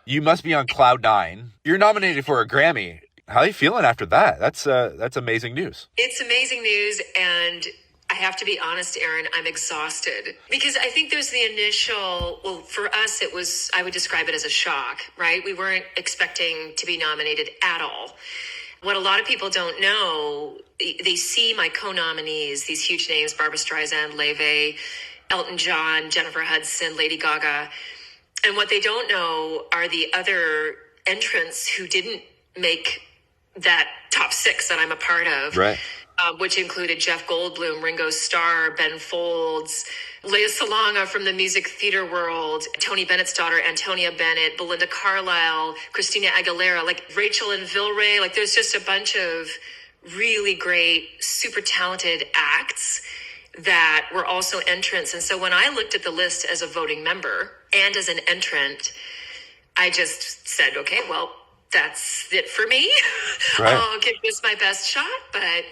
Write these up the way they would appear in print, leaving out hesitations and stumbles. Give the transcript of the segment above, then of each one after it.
You must be on cloud nine. You're nominated for a Grammy. How are you feeling after that? That's amazing news. It's amazing news, and I have to be honest, Aaron, I'm exhausted because I think there's the initial, well, for us, it was, I would describe it as a shock, right? We weren't expecting to be nominated at all. What a lot of people don't know, they see my co-nominees, these huge names, Barbra Streisand, Laufey, Elton John, Jennifer Hudson, Lady Gaga. And what they don't know are the other entrants who didn't make that top 6 that I'm a part of. Right. Which included Jeff Goldblum, Ringo Starr, Ben Folds, Lea Salonga from the music theater world, Tony Bennett's daughter, Antonia Bennett, Belinda Carlisle, Christina Aguilera, like Rachel and Vilray. Like there's just a bunch of really great, super talented acts that were also entrants. And so when I looked at the list as a voting member and as an entrant, I just said, okay, well, that's it for me. Right. I'll give this my best shot, but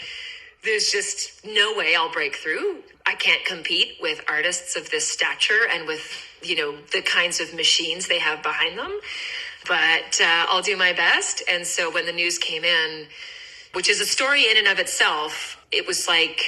there's just no way I'll break through. I can't compete with artists of this stature and with, the kinds of machines they have behind them. But I'll do my best. And so when the news came in, which is a story in and of itself, it was like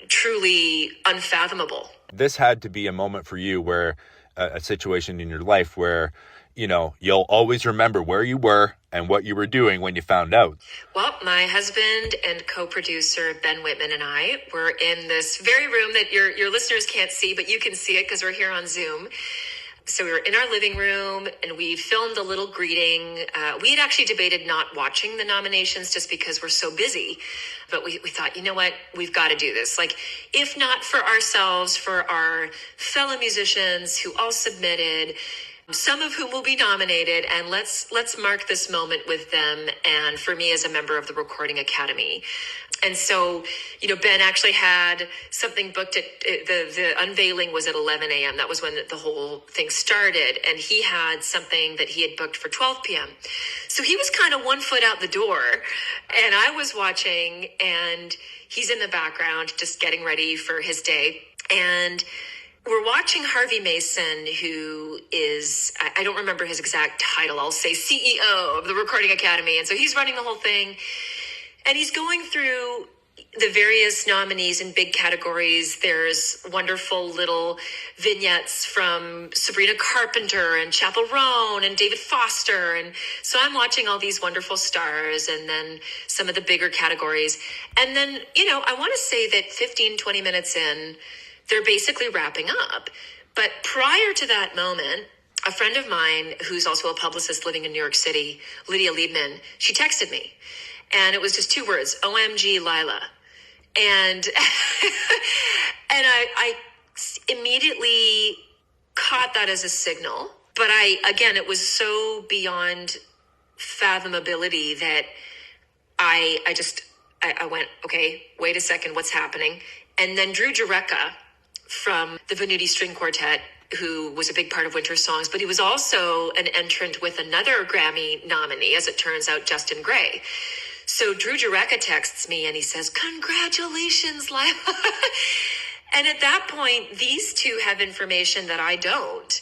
truly unfathomable. This had to be a moment for you where a situation in your life where, you'll always remember where you were and what you were doing when you found out. Well, my husband and co-producer, Ben Whitman, and I were in this very room that your listeners can't see, but you can see it because we're here on Zoom. So we were in our living room and we filmed a little greeting. We had actually debated not watching the nominations just because we're so busy. But we thought, you know what, we've got to do this. Like, if not for ourselves, for our fellow musicians who all submitted, some of whom will be nominated, and let's mark this moment with them and for me as a member of the Recording Academy. And so, Ben actually had something booked at the unveiling was at 11 a.m. That was when the whole thing started. And he had something that he had booked for 12 p.m. So he was kind of one foot out the door and I was watching and he's in the background just getting ready for his day. And we're watching Harvey Mason, who is, I don't remember his exact title, I'll say CEO of the Recording Academy. And so he's running the whole thing. And he's going through the various nominees in big categories. There's wonderful little vignettes from Sabrina Carpenter and Chappell Roan and David Foster. And so I'm watching all these wonderful stars and then some of the bigger categories. And then, I want to say that 15, 20 minutes in, they're basically wrapping up. But prior to that moment, a friend of mine who's also a publicist living in New York City, Lydia Liebman, she texted me. And it was just 2 words, OMG, Laila. And and I immediately caught that as a signal. But it was so beyond fathomability that I went, okay, wait a second, what's happening? And then Drew Jureka from the Venuti String Quartet, who was a big part of Wintersongs, but he was also an entrant with another Grammy nominee, as it turns out, Justin Gray. So Drew Jureka texts me and he says, congratulations, Laila. And at that point, these two have information that I don't.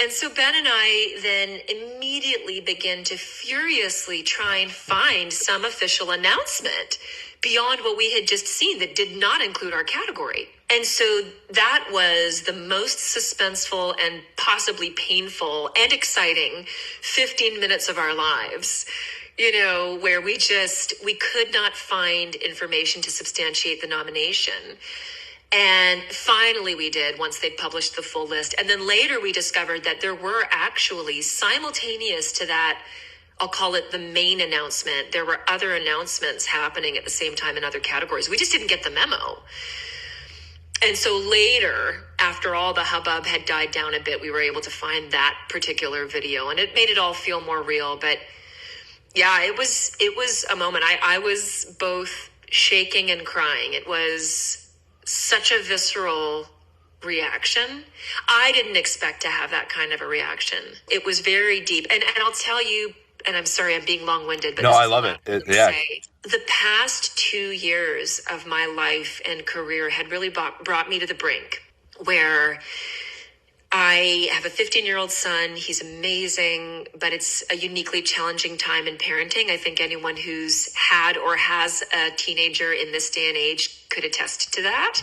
And so Ben and I then immediately begin to furiously try and find some official announcement beyond what we had just seen that did not include our category. And so that was the most suspenseful and possibly painful and exciting 15 minutes of our lives, where we could not find information to substantiate the nomination. And finally we did once they'd published the full list. And then later we discovered that there were actually simultaneous to that, I'll call it the main announcement, there were other announcements happening at the same time in other categories. We just didn't get the memo. And so later, after all the hubbub had died down a bit, we were able to find that particular video and it made it all feel more real. But yeah, it was a moment. I was both shaking and crying. It was such a visceral reaction. I didn't expect to have that kind of a reaction. It was very deep. And I'll tell you, and I'm sorry I'm being long-winded, but no, I love it. Yeah. The past 2 years of my life and career had really brought me to the brink where I have a 15-year-old son. He's amazing, but it's a uniquely challenging time in parenting. I think anyone who's had or has a teenager in this day and age could attest to that.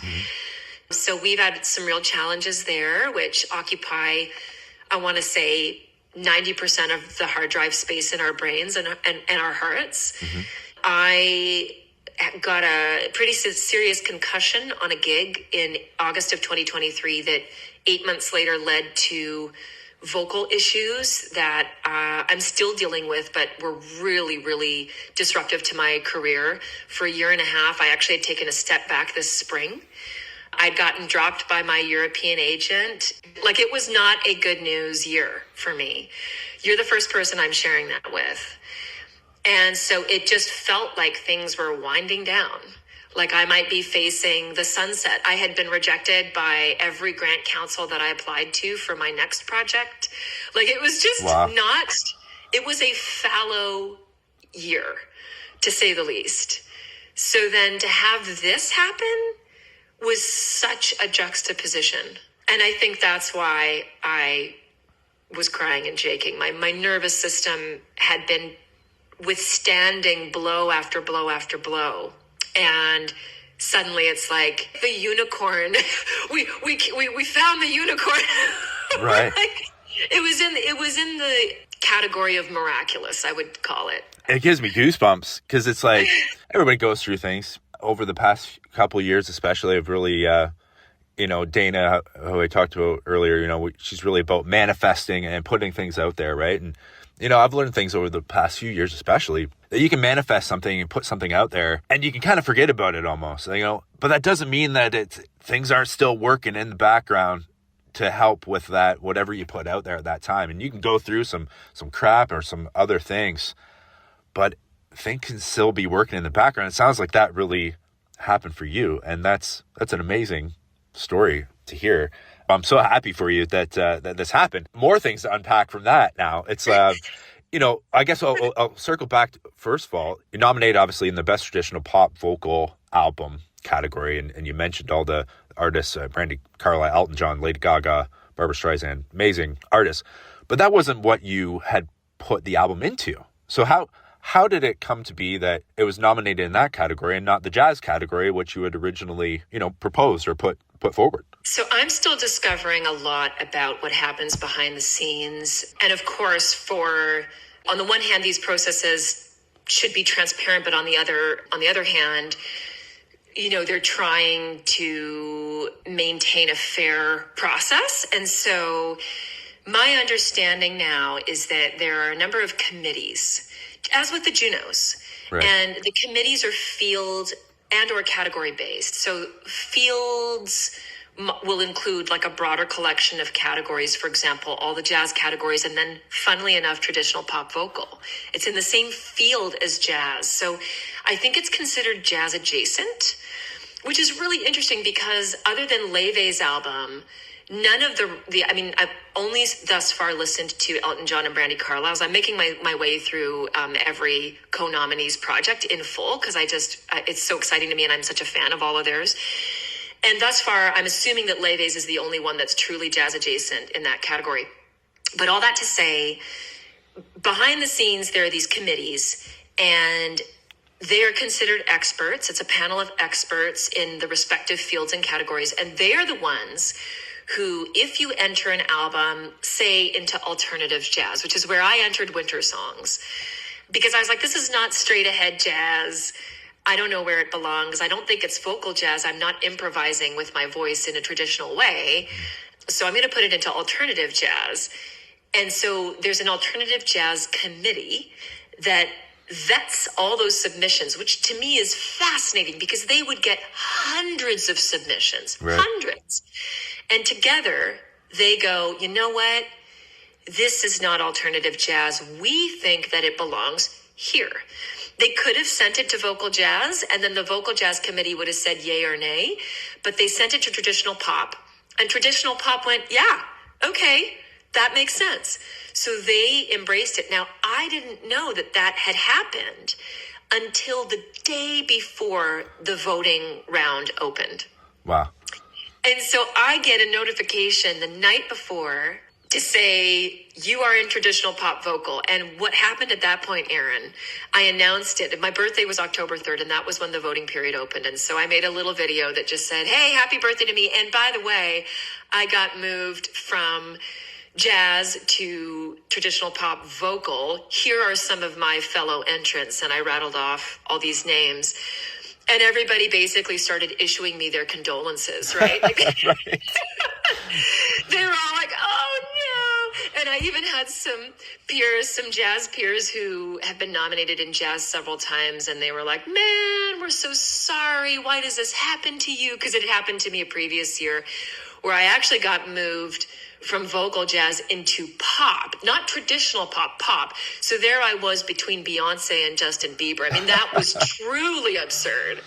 So we've had some real challenges there, which occupy, I want to say, 90% of the hard drive space in our brains and our hearts. I got a pretty serious concussion on a gig in August of 2023 that 8 months later led to vocal issues that I'm still dealing with, but were really, really disruptive to my career. For a year and a half, I actually had taken a step back this spring. I'd gotten dropped by my European agent. Like, it was not a good news year for me. You're the first person I'm sharing that with. And so it just felt like things were winding down. Like I might be facing the sunset. I had been rejected by every grant council that I applied to for my next project. Like it was just it was a fallow year, to say the least. So then to have this happen was such a juxtaposition. And I think that's why I was crying and shaking. My nervous system had been withstanding blow after blow after blow. And suddenly it's like the unicorn. we found the unicorn. Right. Like, it was in the category of miraculous, I would call it. It gives me goosebumps because it's like everybody goes through things over the past couple of years, especially of really, Dana, who I talked to earlier, she's really about manifesting and putting things out there. Right. And, I've learned things over the past few years, especially that you can manifest something and put something out there and you can kind of forget about it almost, but that doesn't mean that things aren't still working in the background to help with that, whatever you put out there at that time. And you can go through some crap or some other things, but things can still be working in the background. It sounds like that really happened for you. And that's an amazing story to hear. I'm so happy for you that this happened. More things to unpack from that now. It's, I guess I'll circle back. First of all, you're nominated, obviously, in the Best Traditional Pop Vocal Album category. And you mentioned all the artists, Brandi Carlile, Elton John, Lady Gaga, Barbra Streisand, amazing artists. But that wasn't what you had put the album into. So how did it come to be that it was nominated in that category and not the jazz category, which you had originally, proposed or put forward? So I'm still discovering a lot about what happens behind the scenes. And of course, on the one hand, these processes should be transparent, but on the other hand, they're trying to maintain a fair process. And so my understanding now is that there are a number of committees, as with the Junos, right. And the committees are field and or category based. So fields will include like a broader collection of categories, for example, all the jazz categories, and then funnily enough, traditional pop vocal. It's in the same field as jazz. So I think it's considered jazz adjacent, which is really interesting because other than Laufey's album, none of I've only thus far listened to Elton John and Brandi Carlile. I'm making my way through every co-nominees project in full because it's so exciting to me and I'm such a fan of all of theirs. And thus far, I'm assuming that Laufey's is the only one that's truly jazz adjacent in that category. But all that to say, behind the scenes, there are these committees and they are considered experts. It's a panel of experts in the respective fields and categories. And they are the ones who, if you enter an album, say into alternative jazz, which is where I entered Wintersongs, because I was like, this is not straight ahead jazz. I don't know where it belongs. I don't think it's vocal jazz. I'm not improvising with my voice in a traditional way. So I'm going to put it into alternative jazz. And so there's an alternative jazz committee that vets all those submissions, which to me is fascinating because they would get hundreds of submissions, right. Hundreds. And together they go, you know what? This is not alternative jazz. We think that it belongs here. They could have sent it to vocal jazz and then the vocal jazz committee would have said yay or nay, but they sent it to traditional pop and traditional pop went, yeah, okay, that makes sense. So they embraced it. Now, I didn't know that had happened until the day before the voting round opened. Wow. And so I get a notification the night before to say, you are in traditional pop vocal. And what happened at that point, Aaron, I announced it. My birthday was October 3rd, and that was when the voting period opened. And so I made a little video that just said, hey, happy birthday to me. And by the way, I got moved from jazz to traditional pop vocal. Here are some of my fellow entrants. And I rattled off all these names. And everybody basically started issuing me their condolences, right? Like, Right. they were all like, oh no. And I even had some peers, some jazz peers who have been nominated in jazz several times. And they were like, man, we're so sorry. Why does this happen to you? Because it happened to me a previous year where I actually got moved from vocal jazz into pop, not traditional pop. So there I was between Beyonce and Justin Bieber. I mean, that was truly absurd.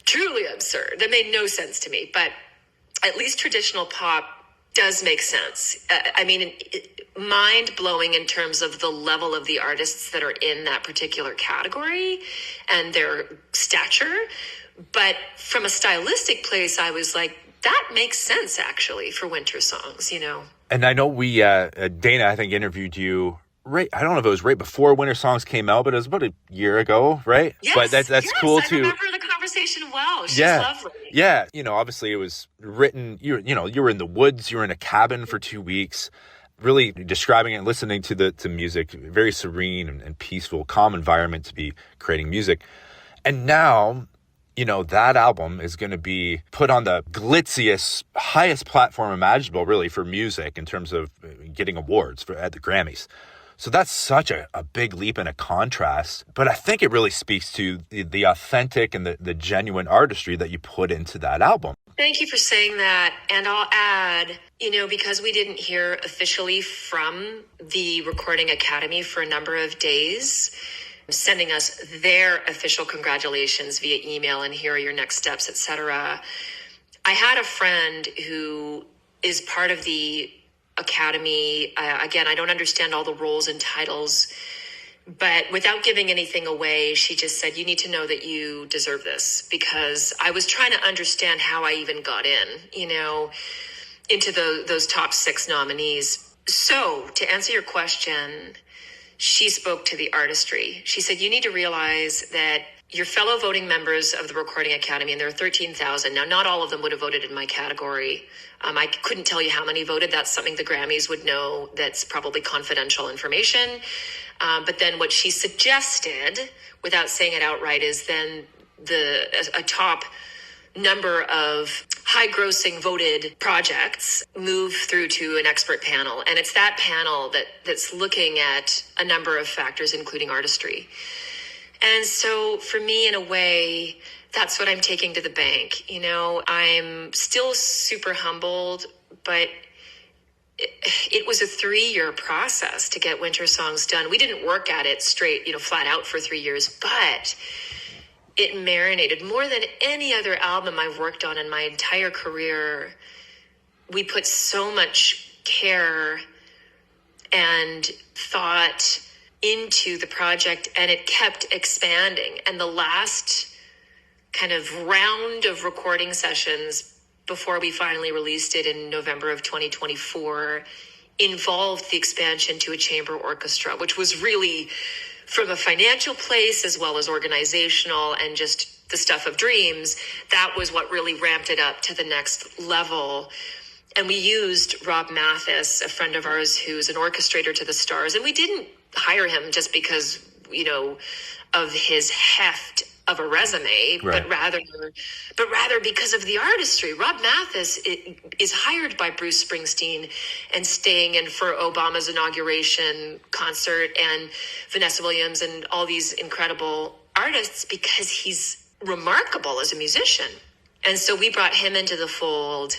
That made no sense to me, but at least traditional pop does make sense. I mean, mind blowing in terms of the level of the artists that are in that particular category and their stature. But from a stylistic place, I was like, that makes sense, actually, for Wintersongs, you know. And I know we, Dana, I think, interviewed you right. I don't know if it was right before Wintersongs came out, but it was about a year ago, right? Yes, but that's cool I to remember the conversation well. She's yeah, lovely. yeah. You know, obviously it was written. You were in the woods. You were in a cabin for 2 weeks, really describing it and listening to music. Very serene and peaceful, calm environment to be creating music. And now, you know, that album is going to be put on the glitziest, highest platform imaginable, really, for music in terms of getting awards at the Grammys. So that's such a big leap and a contrast. But I think it really speaks to the authentic and the genuine artistry that you put into that album. Thank you for saying that. And I'll add, you know, because we didn't hear officially from the Recording Academy for a number of days, sending us their official congratulations via email and here are your next steps, etc. I had a friend who is part of the Academy. Again, I don't understand all the roles and titles, but without giving anything away, she just said, you need to know that you deserve this, because I was trying to understand how I even got in, you know, into those top 6 nominees. So to answer your question, she spoke to the artistry. She said, you need to realize that your fellow voting members of the Recording Academy, and there are 13,000. Now, not all of them would have voted in my category. I couldn't tell you how many voted. That's something the Grammys would know. That's probably confidential information. But then what she suggested, without saying it outright, is then a top number of high-grossing voted projects move through to an expert panel. And it's that panel that's looking at a number of factors, including artistry. And so for me, in a way, that's what I'm taking to the bank. You know, I'm still super humbled, but it was a 3-year process to get Wintersongs done. We didn't work at it straight, you know, flat out for 3 years, but it marinated more than any other album I've worked on in my entire career. We put so much care and thought into the project, and it kept expanding. And the last kind of round of recording sessions before we finally released it in November of 2024 involved the expansion to a chamber orchestra, which was really, from a financial place as well as organizational and just the stuff of dreams, that was what really ramped it up to the next level. And we used Rob Mathis, a friend of ours who's an orchestrator to the stars. And we didn't hire him just because, you know, of his heft of a resume, right, but rather because of the artistry. Rob Mathis is hired by Bruce Springsteen and staying in for Obama's inauguration concert and Vanessa Williams and all these incredible artists because he's remarkable as a musician. And so we brought him into the fold,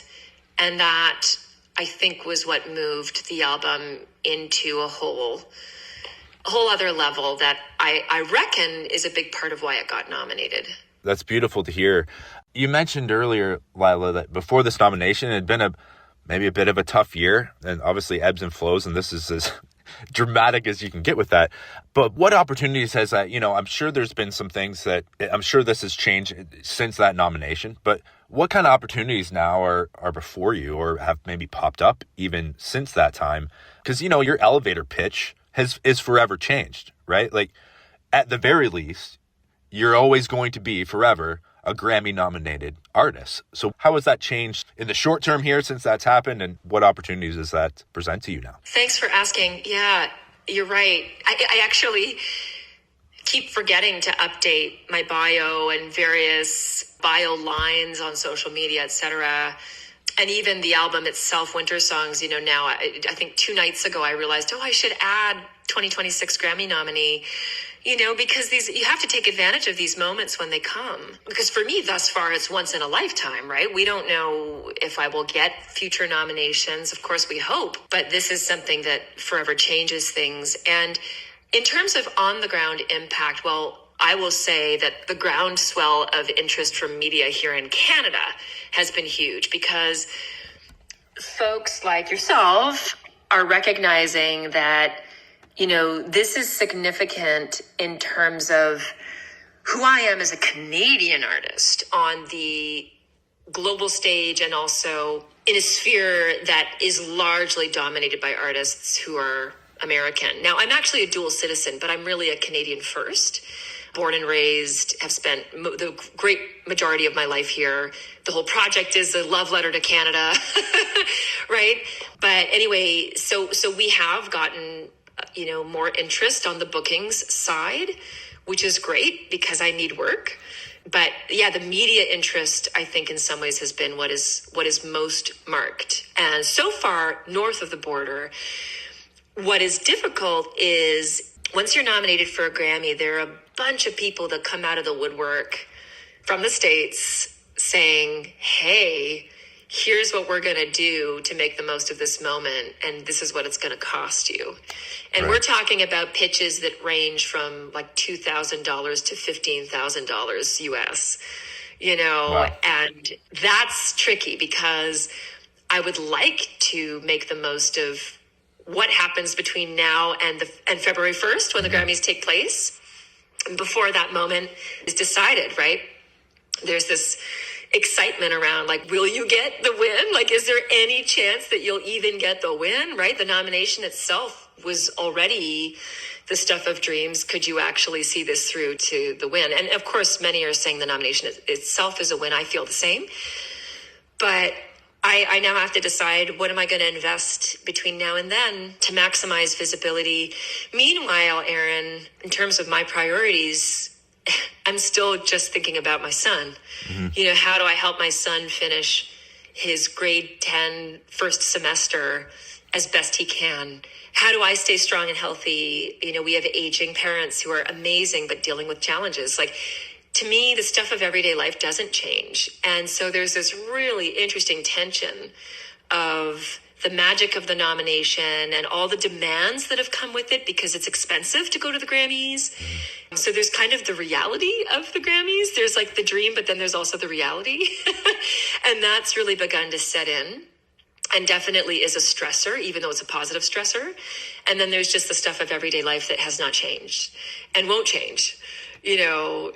and that, I think, was what moved the album into a whole other level that I reckon is a big part of why it got nominated. That's beautiful to hear. You mentioned earlier, Laila, that before this nomination, it had been maybe a bit of a tough year, and obviously ebbs and flows, and this is dramatic as you can get with that. But what opportunities has that, I'm sure there's been some things that, I'm sure this has changed since that nomination, but what kind of opportunities now are before you or have maybe popped up even since that time? Because, your elevator pitch is forever changed, right? Like, at the very least, you're always going to be forever a Grammy-nominated artist. So how has that changed in the short term here since that's happened, and what opportunities does that present to you now? Thanks for asking. Yeah, you're right. I actually keep forgetting to update my bio and various bio lines on social media, etc. And even the album itself, Wintersongs, now I think 2 nights ago I realized, I should add 2026 Grammy nominee. Because you have to take advantage of these moments when they come. Because for me, thus far, it's once in a lifetime, right? We don't know if I will get future nominations. Of course, we hope. But this is something that forever changes things. And in terms of on-the-ground impact, well, I will say that the groundswell of interest from media here in Canada has been huge because folks like yourself are recognizing that this is significant in terms of who I am as a Canadian artist on the global stage and also in a sphere that is largely dominated by artists who are American. Now, I'm actually a dual citizen, but I'm really a Canadian first. Born and raised, have spent the great majority of my life here. The whole project is a love letter to Canada, right? But anyway, so we have gotten more interest on the bookings side, which is great because I need work. But yeah, the media interest, I think in some ways has been what is most marked. And so far, north of the border, what is difficult is once you're nominated for a Grammy, there are a bunch of people that come out of the woodwork from the States saying, hey, here's what we're going to do to make the most of this moment. And this is what it's going to cost you. And We're talking about pitches that range from like $2,000 to $15,000 US, wow. And that's tricky because I would like to make the most of what happens between now and February 1st when the Grammys take place. And before that moment is decided, right? There's this excitement around like, will you get the win? Like, is there any chance that you'll even get the win, right? The nomination itself was already the stuff of dreams. Could you actually see this through to the win? And of course, many are saying the nomination itself is a win. I feel the same. But I now have to decide, what am I going to invest between now and then to maximize visibility? Meanwhile, Aaron, in terms of my priorities, I'm still just thinking about my son. Mm-hmm. How do I help my son finish his grade 10 first semester as best he can? How do I stay strong and healthy? We have aging parents who are amazing, but dealing with challenges. Like, to me, the stuff of everyday life doesn't change. And so there's this really interesting tension of the magic of the nomination and all the demands that have come with it because it's expensive to go to the Grammys. So there's kind of the reality of the Grammys. There's like the dream, but then there's also the reality. And that's really begun to set in and definitely is a stressor, even though it's a positive stressor. And then there's just the stuff of everyday life that has not changed and won't change.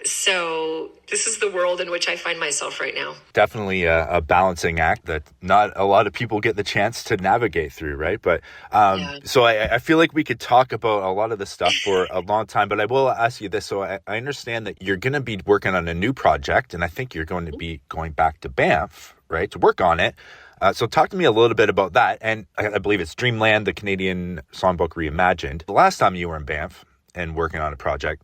So this is the world in which I find myself right now. Definitely a balancing act that not a lot of people get the chance to navigate through, right? But So I feel like we could talk about a lot of this stuff for a long time, but I will ask you this. So I understand that you're going to be working on a new project, and I think you're going to be going back to Banff, right, to work on it. So talk to me a little bit about that. And I believe it's Dreamland, the Canadian Songbook Reimagined. The last time you were in Banff and working on a project,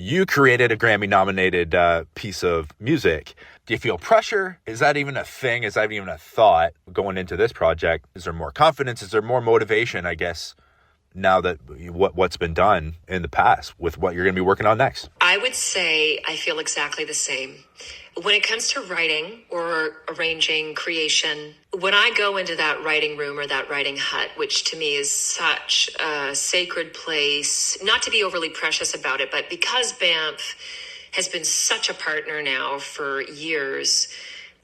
you created a Grammy-nominated piece of music. Do you feel pressure? Is that even a thing? Is that even a thought going into this project? Is there more confidence? Is there more motivation, I guess, now that what's been done in the past with what you're going to be working on next? I would say I feel exactly the same. When it comes to writing or arranging creation, when I go into that writing room or that writing hut, which to me is such a sacred place, not to be overly precious about it, but because Banff has been such a partner now for years,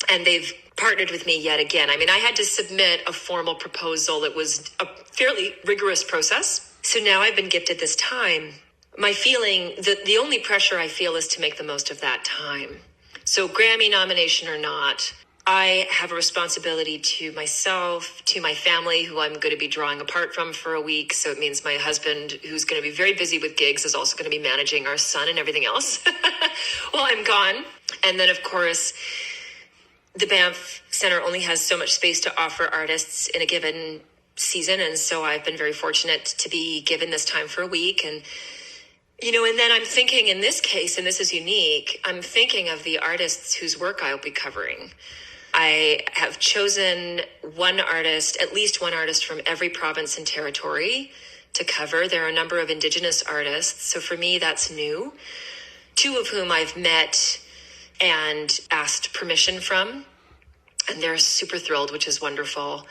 And they've partnered with me yet again. I mean, I had to submit a formal proposal. It was a fairly rigorous process. So now I've been gifted this time. My feeling, the only pressure I feel is to make the most of that time. So Grammy nomination or not, I have a responsibility to myself, to my family, who I'm going to be drawing apart from for a week. So it means my husband, who's going to be very busy with gigs, is also going to be managing our son and everything else while I'm gone. And then, of course, the Banff Centre only has so much space to offer artists in a given season. And so I've been very fortunate to be given this time for a week. And, and then I'm thinking in this case, and this is unique, I'm thinking of the artists whose work I'll be covering. I have chosen one artist, at least one artist from every province and territory to cover. There are a number of Indigenous artists. So for me, that's new. Two of whom I've met and asked permission from. And they're super thrilled, which is wonderful.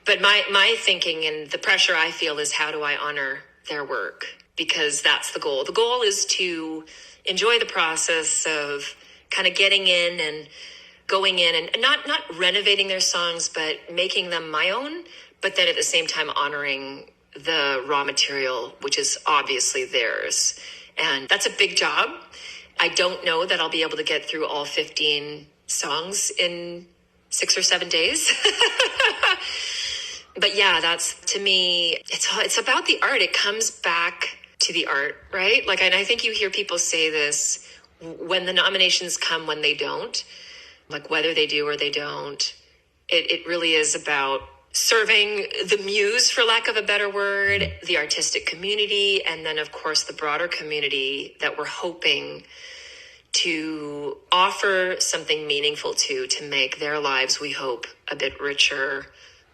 But my thinking and the pressure I feel is, how do I honor their work? Because that's the goal. The goal is to enjoy the process of kind of getting in and going in and not renovating their songs, but making them my own, but then at the same time honoring the raw material, which is obviously theirs. And that's a big job. I don't know that I'll be able to get through all 15 songs in 6 or 7 days. But yeah, that's, to me, it's about the art. It comes back to the art, right? Like, and I think you hear people say this when the nominations come, when they don't, like whether they do or they don't. It really is about serving the muse, for lack of a better word, the artistic community, and then, of course, the broader community that we're hoping to offer something meaningful to make their lives, we hope, a bit richer,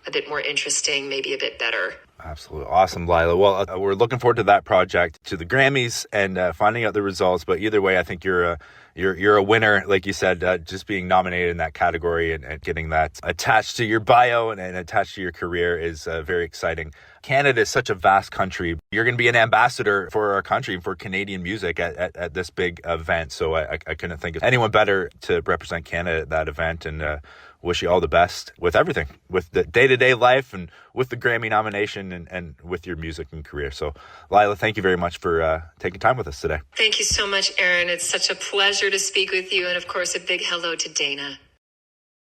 a bit more interesting, maybe a bit better. Absolutely. Awesome, Laila. Well, we're looking forward to that project, to the Grammys, and finding out the results. But either way, I think you're a winner, like you said, just being nominated in that category and getting that attached to your bio and attached to your career is very exciting. Canada is such a vast country. You're going to be an ambassador for our country and for Canadian music at this big event. So I couldn't think of anyone better to represent Canada at that event, and wish you all the best with everything, with the day-to-day life and with the Grammy nomination and with your music and career. So, Laila, thank you very much for taking time with us today. Thank you so much, Aaron. It's such a pleasure to speak with you. And of course, a big hello to Dana.